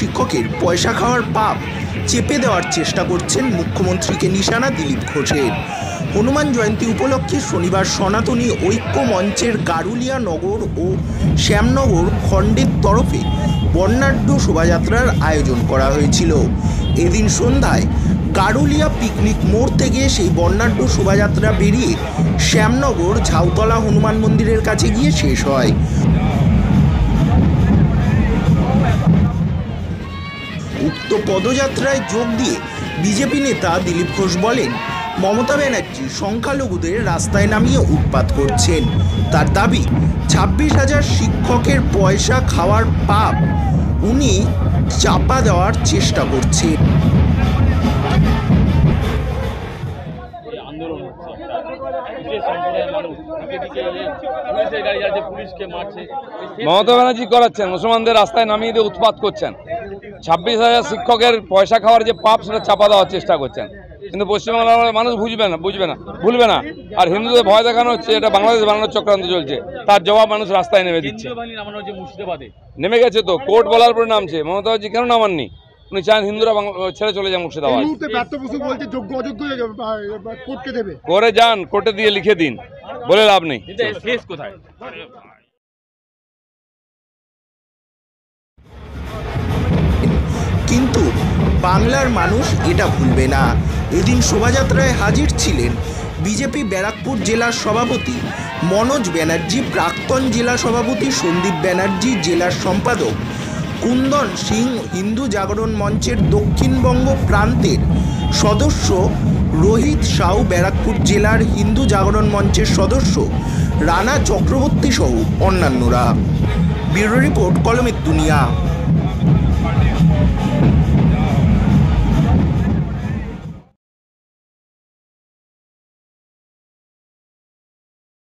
শিক্ষকের পয়সা খাওয়ার পাপ চেপে দেওয়ার চেষ্টা করছেন মুখ্যমন্ত্রীকে নিশানা দিলীপ ঘোষের। হনুমান জয়ন্তী উপলক্ষে শনিবার সনাতনী ঐক্য মঞ্চের গারুলিয়া নগর ও শ্যামনগর খণ্ডের তরফে বর্ণাঢ্য শোভাযাত্রার আয়োজন করা হয়েছিল। এদিন সন্ধ্যায় গারুলিয়া পিকনিক মোড় থেকে সেই বর্ণাঢ্য শোভাযাত্রা বেরিয়ে শ্যামনগর ঝাউতলা হনুমান মন্দিরের কাছে গিয়ে শেষ হয়। উক্ত পদযাত্রায় যোগ দিয়ে বিজেপি নেতা দিলীপ ঘোষ বলেন, মমতা ব্যানার্জি সংখ্যালঘুদের রাস্তায় নামিয়ে উৎপাত করছেন। তার দাবি 26,000 শিক্ষকের পয়সা খাওয়ার পাপ উনি চাপা দেওয়ার চেষ্টা করছেন। মমতা ব্যানার্জি করাচ্ছেন, মুসলমানদের রাস্তায় নামিয়ে দিয়ে উৎপাত করছেন। 26,000 শিক্ষকের পয়সা খাওয়ার যে পাপ সেটা চাপা দেওয়ার চেষ্টা করছেন, কিন্তু পশ্চিমবাংলার মানুষ ভুলবে না। আর হিন্দুদের ভয় দেখানো হচ্ছে, এটা বাংলাদেশ বানানোর চক্রান্ত চলছে। তার জবাব মানুষ রাস্তায় নেমে দিচ্ছে। নেমে গেছে তো, কোর্ট বলার পরে নামছে। মমতা ব্যানার্জি কেন নামাননি? উনি চান হিন্দুরা ছেড়ে চলে যান মুর্শিদাবাদ। করে যান, কোর্টে দিয়ে লিখে দিন, বলে লাভ নেই। কিন্তু বাংলার মানুষ এটা ভুলবে না। এদিন শোভাযাত্রায় হাজির ছিলেন বিজেপি ব্যারাকপুর জেলার সভাপতি মনোজ ব্যানার্জি, প্রাক্তন জেলা সভাপতি সন্দীপ ব্যানার্জি, জেলার সম্পাদক কুন্দন সিং, হিন্দু জাগরণ মঞ্চের দক্ষিণবঙ্গ প্রান্তের সদস্য রোহিত সাউ, ব্যারাকপুর জেলার হিন্দু জাগরণ মঞ্চের সদস্য রানা চক্রবর্তী সহ অন্যান্যরা। ব্যুরো রিপোর্ট, কলমের দুনিয়া।